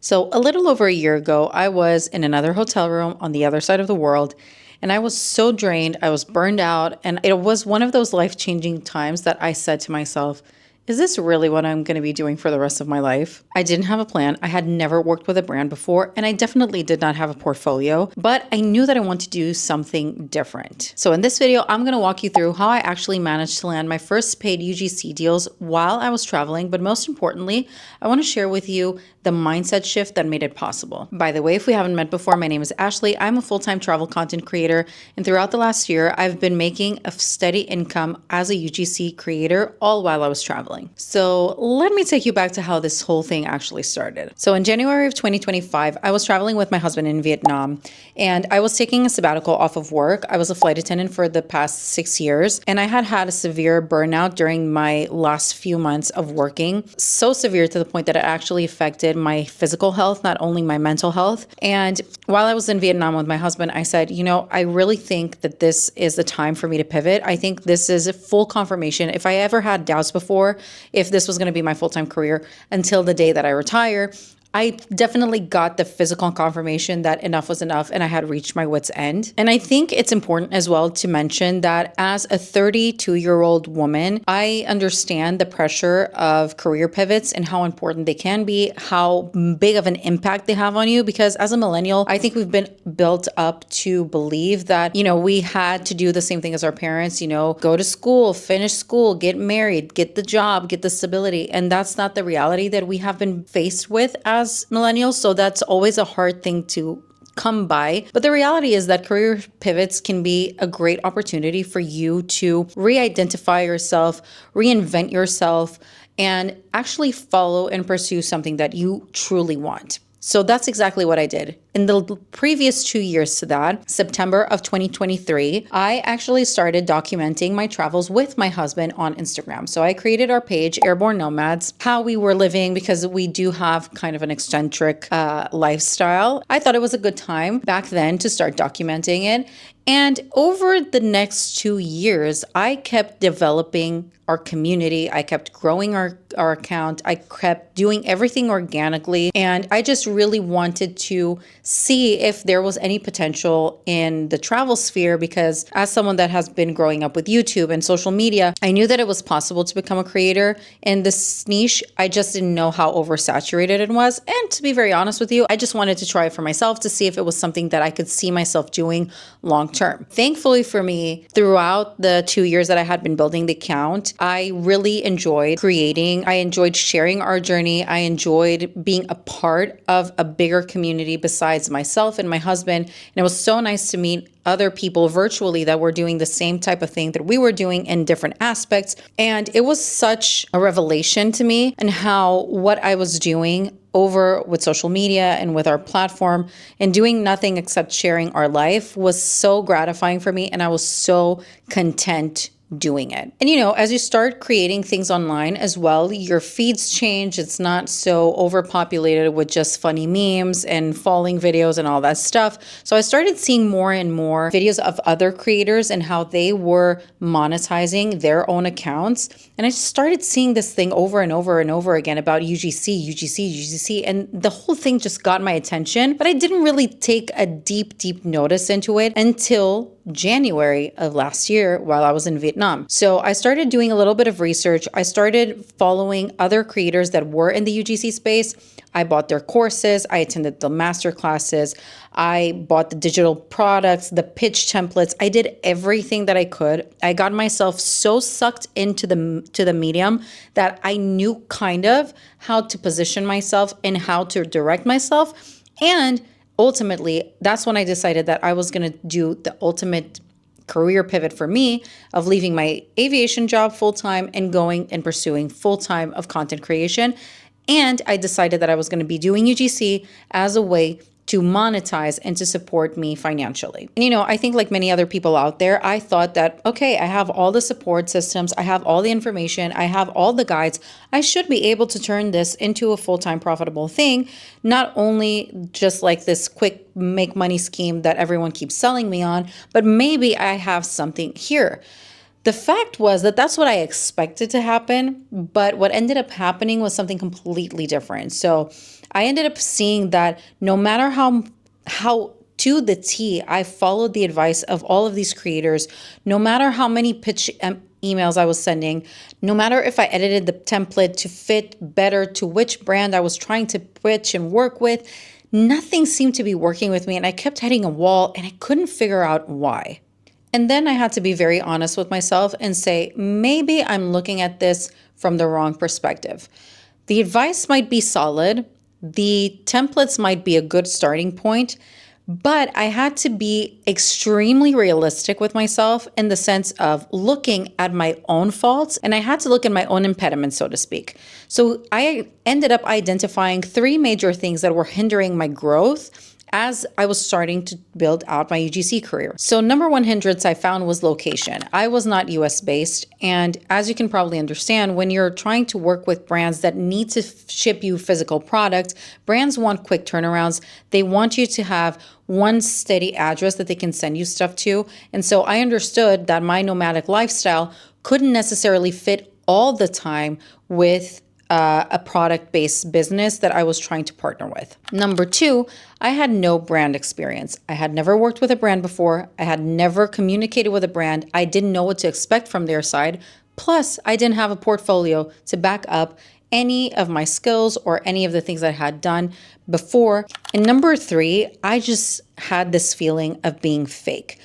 So, a little over a year ago, I was in another hotel room on the other side of the world, and I was so drained. I was burned out, and it was one of those life changing times that I said to myself, is this really what I'm going to be doing for the rest of my life? I didn't have a plan. I had never worked with a brand before, and I definitely did not have a portfolio, but I knew that I wanted to do something different. So in this video, I'm going to walk you through how I actually managed to land my first paid UGC deals while I was traveling, but most importantly, I want to share with you the mindset shift that made it possible. By the way, if we haven't met before, my name is Ashley. I'm a full-time travel content creator, and throughout the last year, I've been making a steady income as a UGC creator all while I was traveling. So let me take you back to how this whole thing actually started. So in January of 2025, I was traveling with my husband in Vietnam, and I was taking a sabbatical off of work. I was a flight attendant for the past 6 years, and I had had a severe burnout during my last few months of working, so severe to the point that it actually affected my physical health, not only my mental health. And while I was in Vietnam with my husband, I said, I really think that this is the time for me to pivot. I think this is a full confirmation. If I ever had doubts before, if this was going to be my full-time career until the day that I retire, I definitely got the physical confirmation that enough was enough and I had reached my wit's end. And I think it's important as well to mention that as a 32-year-old woman, I understand the pressure of career pivots and how important they can be, how big of an impact they have on you. Because as a millennial, I think we've been built up to believe that, we had to do the same thing as our parents, go to school, finish school, get married, get the job, get the stability. And that's not the reality that we have been faced with as millennials. So that's always a hard thing to come by. But the reality is that career pivots can be a great opportunity for you to re-identify yourself, reinvent yourself, and actually follow and pursue something that you truly want. So that's exactly what I did. In the previous 2 years to that, September of 2023, I actually started documenting my travels with my husband on Instagram. So I created our page, Airborne Nomads, how we were living, because we do have kind of an eccentric lifestyle. I thought it was a good time back then to start documenting it. And over the next 2 years, I kept developing our community. I kept growing our account. I kept doing everything organically. And I just really wanted to see if there was any potential in the travel sphere, because as someone that has been growing up with YouTube and social media, I knew that it was possible to become a creator in this niche. I just didn't know how oversaturated it was. And to be very honest with you, I just wanted to try it for myself to see if it was something that I could see myself doing long term. Thankfully for me, throughout the 2 years that I had been building the account, I really enjoyed creating. I enjoyed sharing our journey. I enjoyed being a part of a bigger community besides myself and my husband. And it was so nice to meet other people virtually that were doing the same type of thing that we were doing in different aspects. And it was such a revelation to me, and how what I was doing over with social media and with our platform and doing nothing except sharing our life was so gratifying for me. And I was so content doing it. And as you start creating things online as well, your feeds change. It's not so overpopulated with just funny memes and falling videos and all that stuff. So I started seeing more and more videos of other creators and how they were monetizing their own accounts. And I started seeing this thing over and over and over again about UGC. And the whole thing just got my attention, but I didn't really take a deep notice into it until January of last year while I was in Vietnam. So I started doing a little bit of research. I started following other creators that were in the UGC space. I bought their courses. I attended the master classes. I bought the digital products, the pitch templates. I did everything that I could. I got myself so sucked into the medium that I knew kind of how to position myself and how to direct myself. And ultimately, that's when I decided that I was going to do the ultimate career pivot for me of leaving my aviation job full-time and going and pursuing full-time of content creation. And I decided that I was going to be doing UGC as a way to monetize and to support me financially. And I think like many other people out there, I thought that, okay, I have all the support systems, I have all the information, I have all the guides. I should be able to turn this into a full-time profitable thing, not only just like this quick make money scheme that everyone keeps selling me on, but maybe I have something here. The fact was that that's what I expected to happen, but what ended up happening was something completely different. So I ended up seeing that no matter how to the T, I followed the advice of all of these creators, no matter how many pitch emails I was sending, no matter if I edited the template to fit better to which brand I was trying to pitch and work with, nothing seemed to be working with me. And I kept hitting a wall and I couldn't figure out why. And then I had to be very honest with myself and say, maybe I'm looking at this from the wrong perspective. The advice might be solid. The templates might be a good starting point, but I had to be extremely realistic with myself in the sense of looking at my own faults, and I had to look at my own impediments, so to speak. So I ended up identifying 3 major things that were hindering my growth as I was starting to build out my UGC career. So number 1 hindrance I found was location. I was not US based. And as you can probably understand, when you're trying to work with brands that need to ship you physical product, brands want quick turnarounds. They want you to have one steady address that they can send you stuff to. And so I understood that my nomadic lifestyle couldn't necessarily fit all the time with a product-based business that I was trying to partner with. Number 2, I had no brand experience. I had never worked with a brand before. I had never communicated with a brand. I didn't know what to expect from their side. Plus, I didn't have a portfolio to back up any of my skills or any of the things I had done before. And number 3, I just had this feeling of being fake.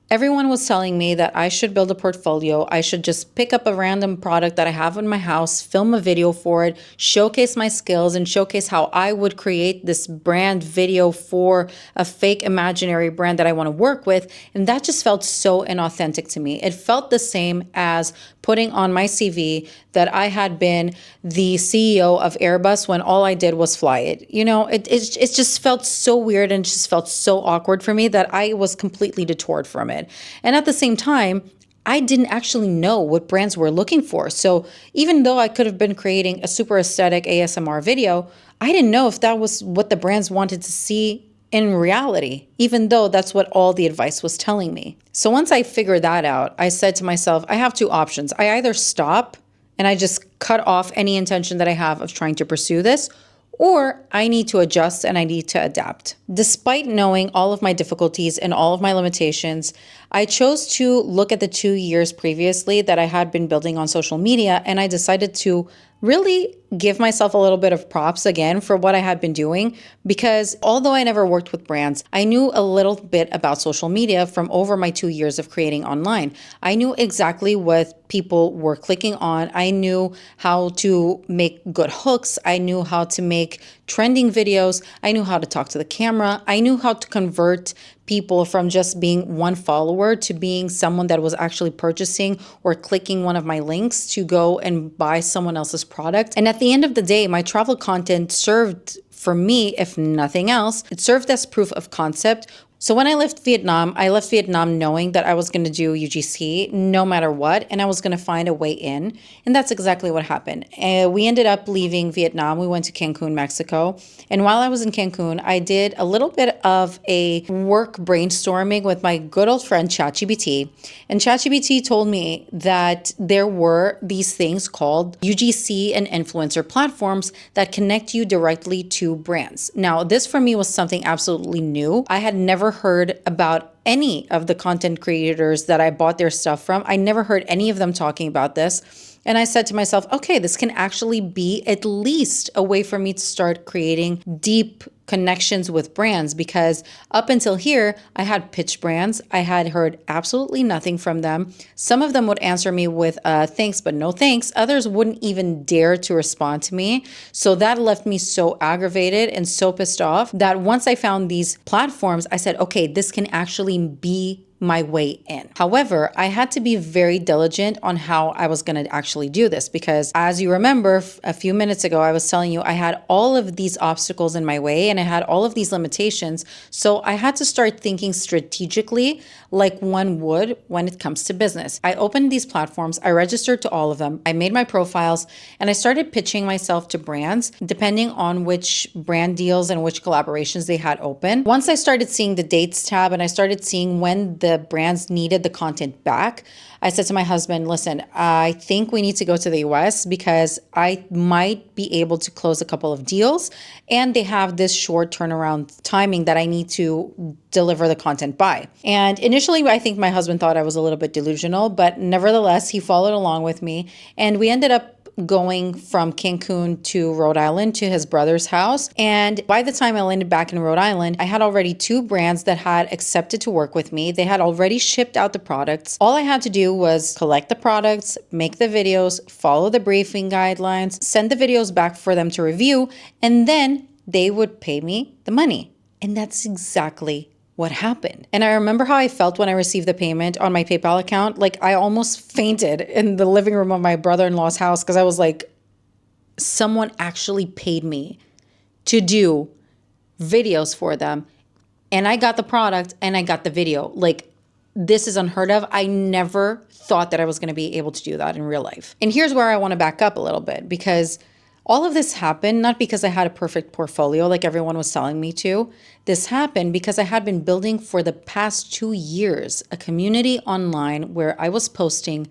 Everyone was telling me that I should build a portfolio. I should just pick up a random product that I have in my house, film a video for it, showcase my skills, and showcase how I would create this brand video for a fake imaginary brand that I want to work with. And that just felt so inauthentic to me. It felt the same as putting on my CV that I had been the CEO of Airbus when all I did was fly it. It just felt so weird and just felt so awkward for me that I was completely detoured from it. And at the same time, I didn't actually know what brands were looking for. So even though I could have been creating a super aesthetic ASMR video, I didn't know if that was what the brands wanted to see in reality, even though that's what all the advice was telling me. So once I figured that out, I said to myself, I have 2 options. I either stop and I just cut off any intention that I have of trying to pursue this, or I need to adjust and I need to adapt. Despite knowing all of my difficulties and all of my limitations, I chose to look at the 2 years previously that I had been building on social media, and I decided to really give myself a little bit of props again for what I had been doing, because although I never worked with brands, I knew a little bit about social media from over my 2 years of creating online. I knew exactly what people were clicking on. I knew how to make good hooks. I knew how to make trending videos. I knew how to talk to the camera. I knew how to convert people from just being one follower to being someone that was actually purchasing or clicking one of my links to go and buy someone else's product. And at the end of the day, my travel content served for me, if nothing else, it served as proof of concept. So when I left Vietnam knowing that I was going to do UGC no matter what, and I was going to find a way in. And that's exactly what happened. We ended up leaving Vietnam. We went to Cancun, Mexico. And while I was in Cancun, I did a little bit of a work brainstorming with my good old friend ChatGPT. And ChatGPT told me that there were these things called UGC and influencer platforms that connect you directly to brands. Now, this for me was something absolutely new. I had never heard about any of the content creators that I bought their stuff from. I never heard any of them talking about this. And I said to myself, okay, this can actually be at least a way for me to start creating deep connections with brands, because up until here, I had pitched brands. I had heard absolutely nothing from them. Some of them would answer me with thanks, but no thanks. Others wouldn't even dare to respond to me. So that left me so aggravated and so pissed off that once I found these platforms, I said, okay, this can actually be my way in. However, I had to be very diligent on how I was going to actually do this, because as you remember, a few minutes ago, I was telling you I had all of these obstacles in my way and I had all of these limitations. So I had to start thinking strategically like one would when it comes to business. I opened these platforms, I registered to all of them, I made my profiles, and I started pitching myself to brands depending on which brand deals and which collaborations they had open. Once I started seeing the dates tab and I started seeing when the brands needed the content back, I said to my husband, listen, I think we need to go to the US because I might be able to close a couple of deals. And they have this short turnaround timing that I need to deliver the content by. And initially, I think my husband thought I was a little bit delusional, but nevertheless, he followed along with me. And we ended up going from Cancun to Rhode Island to his brother's house. And by the time I landed back in Rhode Island, I had already 2 brands that had accepted to work with me. They had already shipped out the products. All I had to do was collect the products, make the videos, follow the briefing guidelines, send the videos back for them to review, and then they would pay me the money. And that's exactly what happened. And I remember how I felt when I received the payment on my PayPal account. Like, I almost fainted in the living room of my brother-in-law's house because I was like, someone actually paid me to do videos for them. And I got the product and I got the video. Like, this is unheard of. I never thought that I was going to be able to do that in real life. And here's where I want to back up a little bit, because all of this happened not because I had a perfect portfolio like everyone was telling me to. This happened because I had been building for the past 2 years a community online where I was posting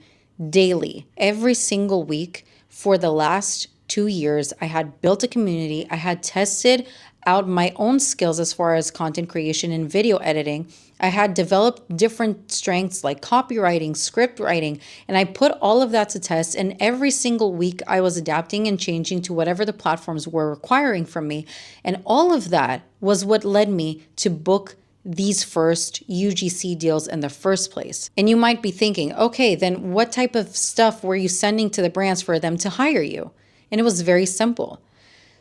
daily, every single week for the last 2 years. I had built a community. I had tested out my own skills as far as content creation and video editing. I had developed different strengths like copywriting, script writing, and I put all of that to test. And every single week I was adapting and changing to whatever the platforms were requiring from me. And all of that was what led me to book these first UGC deals in the first place. And you might be thinking, okay, then what type of stuff were you sending to the brands for them to hire you? And it was very simple.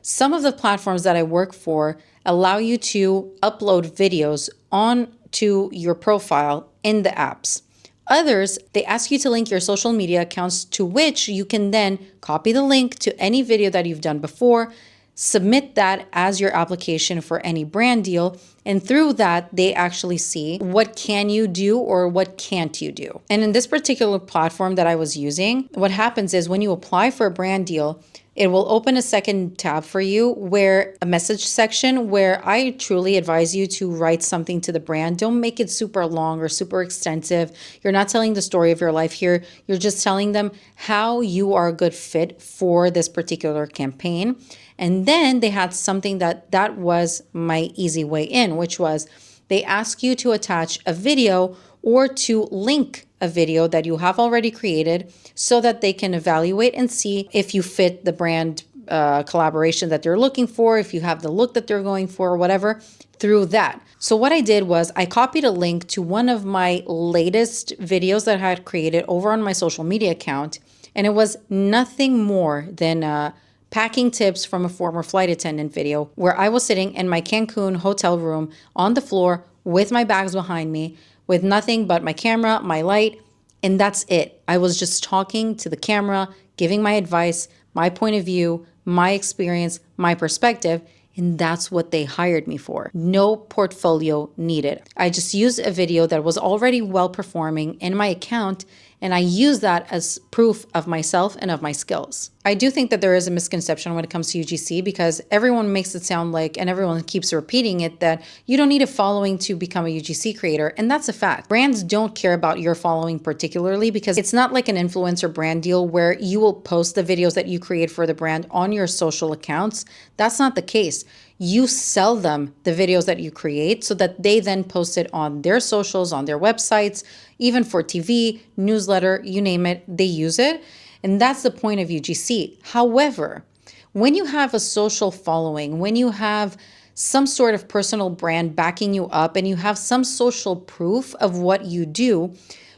Some of the platforms that I work for allow you to upload videos onto your profile in the apps. Others, they ask you to link your social media accounts, to which you can then copy the link to any video that you've done before, submit that as your application for any brand deal, and through that, they actually see what can you do or what can't you do. And in this particular platform that I was using, what happens is when you apply for a brand deal, it will open a second tab for you where a message section where I truly advise you to write something to the brand. Don't make it super long or super extensive. You're not telling the story of your life here. You're just telling them how you are a good fit for this particular campaign. And then they had something that was my easy way in, which was they ask you to attach a video or to link a video that you have already created so that they can evaluate and see if you fit the brand collaboration that they're looking for, if you have the look that they're going for, or whatever, through that. So what I did was I copied a link to one of my latest videos that I had created over on my social media account, and it was nothing more than packing tips from a former flight attendant video where I was sitting in my Cancun hotel room on the floor with my bags behind me, with nothing but my camera, my light, and that's it. I was just talking to the camera, giving my advice, my point of view, my experience, my perspective, and that's what they hired me for. No portfolio needed. I just used a video that was already well performing in my account, and I use that as proof of myself and of my skills. I do think that there is a misconception when it comes to UGC because everyone makes it sound like, and everyone keeps repeating it, that you don't need a following to become a UGC creator. And that's a fact. Brands don't care about your following particularly because it's not like an influencer brand deal where you will post the videos that you create for the brand on your social accounts. That's not the case. You sell them the videos that you create so that they then post it on their socials, on their websites, even for TV, newsletter, you name it, they use it. And that's the point of UGC. However, when you have a social following, when you have some sort of personal brand backing you up and you have some social proof of what you do,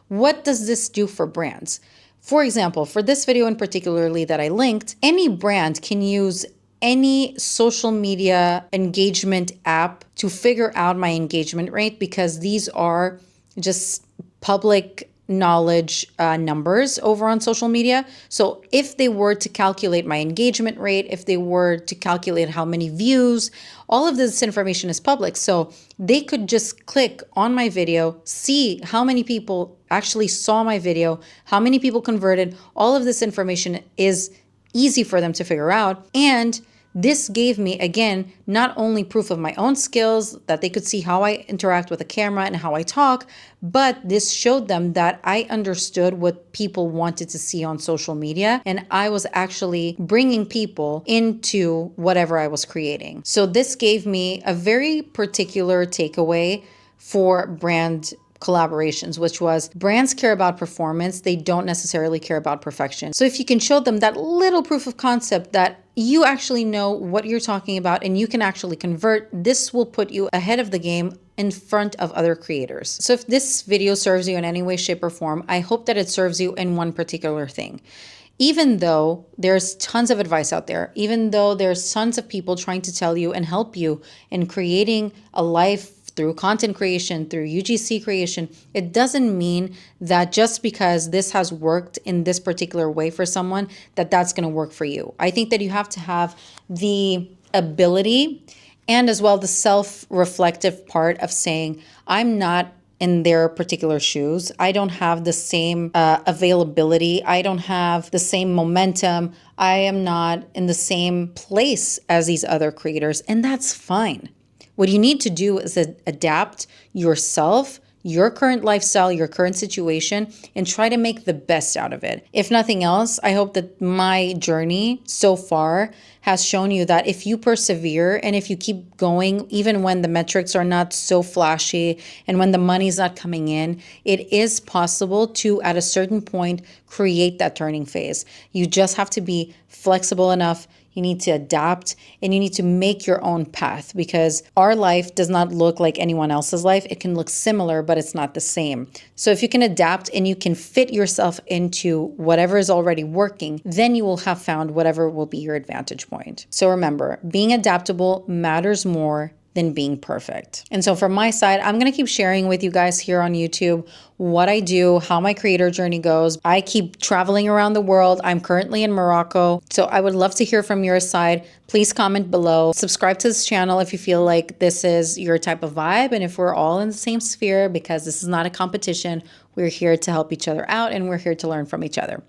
what does this do for brands? For example, for this video in particularly that I linked, any brand can use any social media engagement app to figure out my engagement rate because these are just public knowledge numbers over on social media. So if they were to calculate my engagement rate, if they were to calculate how many views, all of this information is public. So they could just click on my video, see how many people actually saw my video, how many people converted. All of this information is easy for them to figure out. And This gave me, again, not only proof of my own skills, that they could see how I interact with a camera and how I talk, but this showed them that I understood what people wanted to see on social media, and I was actually bringing people into whatever I was creating. So this gave me a very particular takeaway for brand collaborations, which was brands care about performance. They don't necessarily care about perfection. So if you can show them that little proof of concept that you actually know what you're talking about and you can actually convert, this will put you ahead of the game in front of other creators. So if this video serves you in any way, shape, or form, I hope that it serves you in one particular thing. Even though there's tons of advice out there, even though there's tons of people trying to tell you and help you in creating a life through content creation, through UGC creation, it doesn't mean that just because this has worked in this particular way for someone, that that's going to work for you. I think that you have to have the ability and as well the self-reflective part of saying, I'm not in their particular shoes. I don't have the same availability. I don't have the same momentum. I am not in the same place as these other creators, and that's fine. What you need to do is adapt yourself, your current lifestyle, your current situation, and try to make the best out of it. If nothing else, I hope that my journey so far has shown you that if you persevere and if you keep going, even when the metrics are not so flashy and when the money's not coming in, it is possible to, at a certain point, create that turning phase. You just have to be flexible enough. You need to adapt and you need to make your own path, because our life does not look like anyone else's life. It can look similar, but it's not the same. So if you can adapt and you can fit yourself into whatever is already working, then you will have found whatever will be your advantage point. So remember, being adaptable matters more than being perfect. And so from my side, I'm going to keep sharing with you guys here on YouTube what I do, how my creator journey goes. I keep traveling around the world. I'm currently in Morocco. So I would love to hear from your side. Please comment below. Subscribe to this channel if you feel like this is your type of vibe and if we're all in the same sphere, because this is not a competition. We're here to help each other out and we're here to learn from each other.